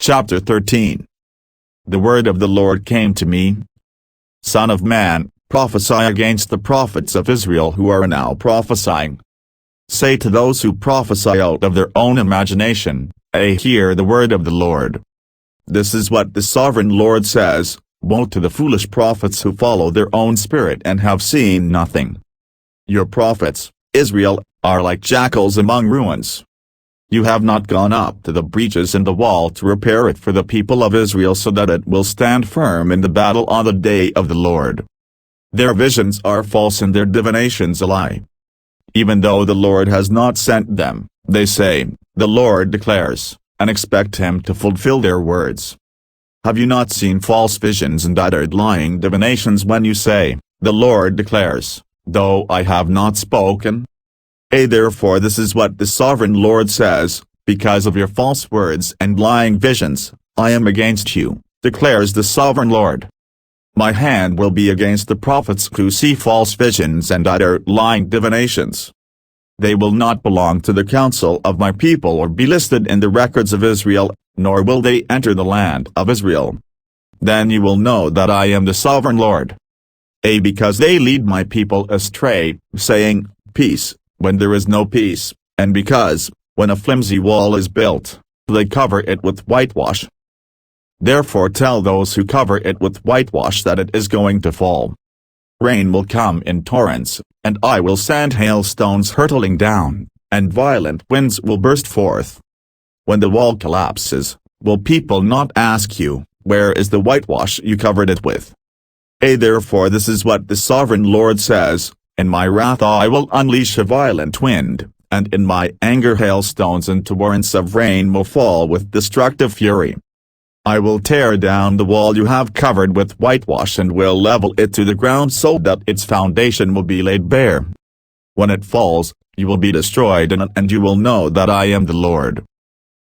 Chapter 13. The word of the Lord came to me. Son of man, prophesy against the prophets of Israel who are now prophesying. Say to those who prophesy out of their own imagination, hear the word of the Lord. This is what the sovereign Lord says, woe to the foolish prophets who follow their own spirit and have seen nothing. Your prophets, Israel, are like jackals among ruins. You have not gone up to the breaches in the wall to repair it for the people of Israel so that it will stand firm in the battle on the day of the Lord. Their visions are false and their divinations a lie. Even though the Lord has not sent them, they say, the Lord declares, and expect him to fulfill their words. Have you not seen false visions and uttered lying divinations when you say, the Lord declares, though I have not spoken? Therefore this is what the sovereign Lord says, because of your false words and lying visions, I am against you, declares the sovereign Lord. My hand will be against the prophets who see false visions and utter lying divinations. They will not belong to the council of my people or be listed in the records of Israel, nor will they enter the land of Israel. Then you will know that I am the sovereign Lord. Because they lead my people astray, saying, peace, when there is no peace, and because, when a flimsy wall is built, they cover it with whitewash. Therefore tell those who cover it with whitewash that it is going to fall. Rain will come in torrents, and I will send hailstones hurtling down, and violent winds will burst forth. When the wall collapses, will people not ask you, where is the whitewash you covered it with? Therefore this is what the sovereign Lord says, in my wrath I will unleash a violent wind, and in my anger hailstones and torrents of rain will fall with destructive fury. I will tear down the wall you have covered with whitewash and will level it to the ground so that its foundation will be laid bare. When it falls, you will be destroyed in it and you will know that I am the Lord.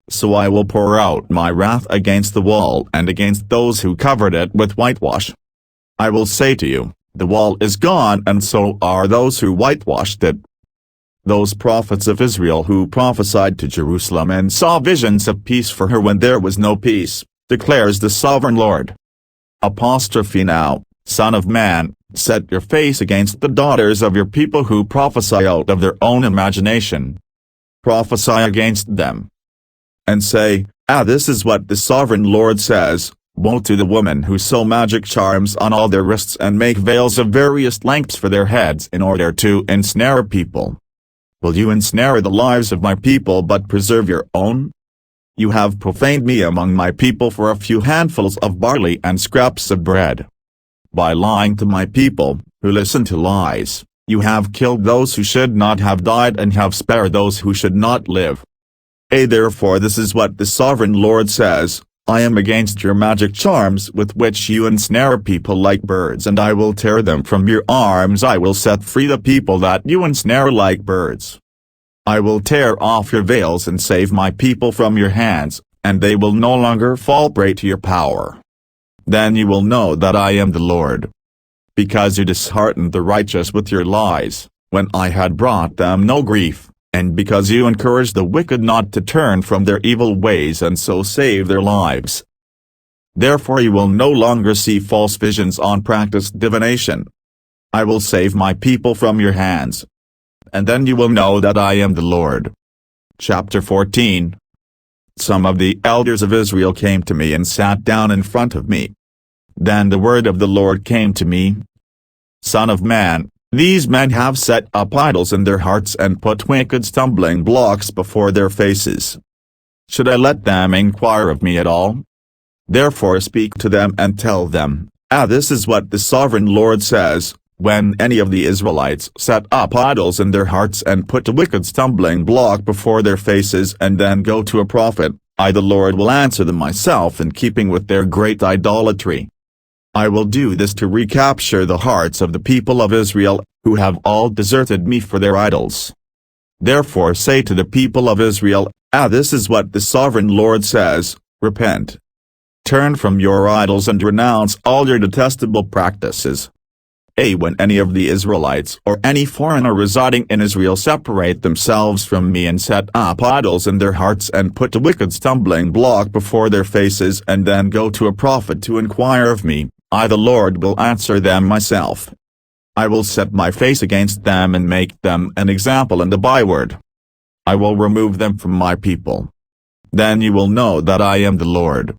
So I will pour out my wrath against the wall and against those who covered it with whitewash. I will say to you, the wall is gone and so are those who whitewashed it. Those prophets of Israel who prophesied to Jerusalem and saw visions of peace for her when there was no peace, declares the sovereign Lord. Now, son of man, set your face against the daughters of your people who prophesy out of their own imagination. Prophesy against them. And say, this is what the sovereign Lord says, woe to the women who sew magic charms on all their wrists and make veils of various lengths for their heads in order to ensnare people. Will you ensnare the lives of my people but preserve your own? You have profaned me among my people for a few handfuls of barley and scraps of bread. By lying to my people, who listen to lies, you have killed those who should not have died and have spared those who should not live. Therefore this is what the sovereign Lord says, I am against your magic charms with which you ensnare people like birds and I will tear them from your arms. I will set free the people that you ensnare like birds. I will tear off your veils and save my people from your hands, and they will no longer fall prey to your power. Then you will know that I am the Lord. Because you disheartened the righteous with your lies, when I had brought them no grief, and because you encouraged the wicked not to turn from their evil ways and so save their lives. Therefore you will no longer see false visions on practiced divination. I will save my people from your hands. And then you will know that I am the Lord. Chapter 14. Some of the elders of Israel came to me and sat down in front of me. Then the word of the Lord came to me. Son of man, these men have set up idols in their hearts and put wicked stumbling blocks before their faces. Should I let them inquire of me at all? Therefore speak to them and tell them, this is what the sovereign Lord says, when any of the Israelites set up idols in their hearts and put a wicked stumbling block before their faces and then go to a prophet, I the Lord will answer them myself in keeping with their great idolatry. I will do this to recapture the hearts of the people of Israel, who have all deserted me for their idols. Therefore say to the people of Israel, this is what the sovereign Lord says, repent. Turn from your idols and renounce all your detestable practices. When any of the Israelites or any foreigner residing in Israel separate themselves from me and set up idols in their hearts and put a wicked stumbling block before their faces and then go to a prophet to inquire of me, I the Lord will answer them myself. I will set my face against them and make them an example and a byword. I will remove them from my people. Then you will know that I am the Lord.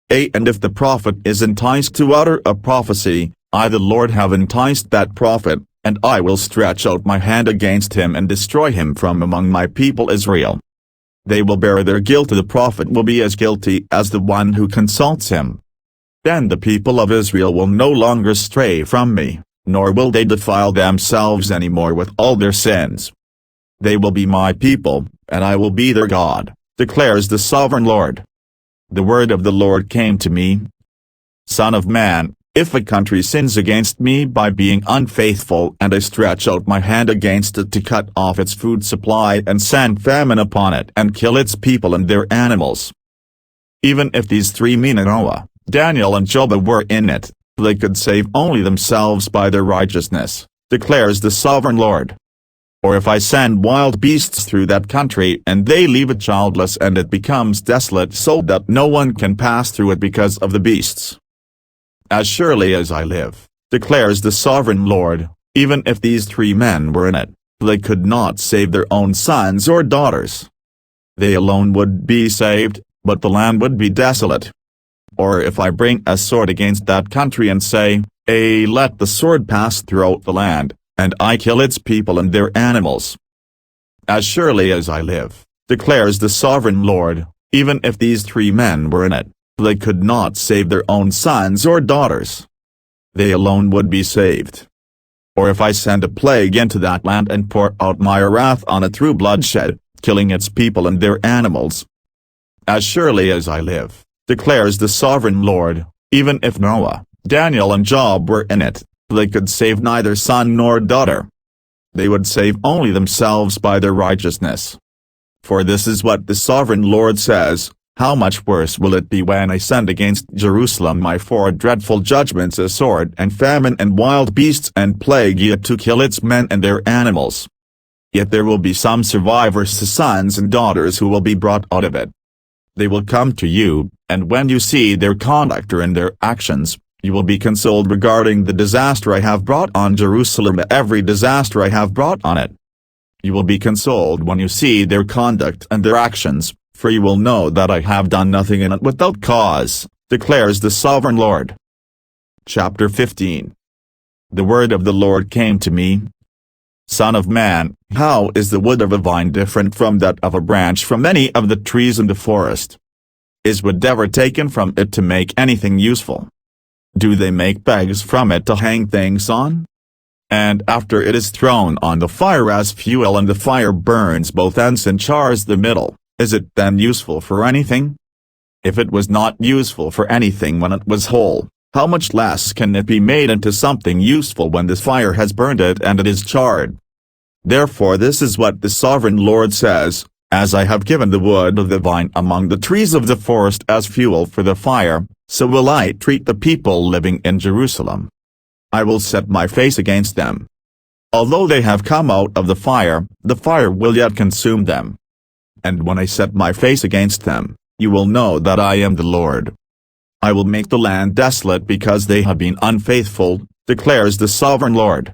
And if the prophet is enticed to utter a prophecy, I the Lord have enticed that prophet, and I will stretch out my hand against him and destroy him from among my people Israel. They will bear their guilt. The prophet will be as guilty as the one who consults him. Then the people of Israel will no longer stray from me, nor will they defile themselves any more with all their sins. They will be my people, and I will be their God, declares the sovereign Lord. The word of the Lord came to me. Son of man, if a country sins against me by being unfaithful and I stretch out my hand against it to cut off its food supply and send famine upon it and kill its people and their animals. Even if these three men, Noah, Daniel and Job, were in it, they could save only themselves by their righteousness, declares the sovereign Lord. Or if I send wild beasts through that country and they leave it childless and it becomes desolate so that no one can pass through it because of the beasts. As surely as I live, declares the sovereign Lord, even if these three men were in it, they could not save their own sons or daughters. They alone would be saved, but the land would be desolate. Or if I bring a sword against that country and say, let the sword pass throughout the land, and I kill its people and their animals. As surely as I live, declares the sovereign Lord, even if these three men were in it, they could not save their own sons or daughters. They alone would be saved. Or if I send a plague into that land and pour out my wrath on it through bloodshed, killing its people and their animals. As surely as I live, declares the sovereign Lord, even if Noah, Daniel and Job were in it, they could save neither son nor daughter. They would save only themselves by their righteousness. For this is what the sovereign Lord says, how much worse will it be when I send against Jerusalem my four dreadful judgments, a sword and famine and wild beasts and plague, yet to kill its men and their animals. Yet there will be some survivors, the sons and daughters, who will be brought out of it. They will come to you, and when you see their conduct or in their actions, you will be consoled regarding the disaster I have brought on Jerusalem, every disaster I have brought on it. You will be consoled when you see their conduct and their actions, for you will know that I have done nothing in it without cause, declares the sovereign Lord. Chapter 15. The word of the Lord came to me. Son of man, how is the wood of a vine different from that of a branch from any of the trees in the forest? Is wood ever taken from it to make anything useful? Do they make pegs from it to hang things on? And after it is thrown on the fire as fuel and the fire burns both ends and chars the middle, is it then useful for anything? If it was not useful for anything when it was whole, how much less can it be made into something useful when the fire has burned it and it is charred? Therefore this is what the sovereign Lord says, as I have given the wood of the vine among the trees of the forest as fuel for the fire, so will I treat the people living in Jerusalem. I will set my face against them. Although they have come out of the fire will yet consume them. And when I set my face against them, you will know that I am the Lord. I will make the land desolate because they have been unfaithful, declares the sovereign Lord.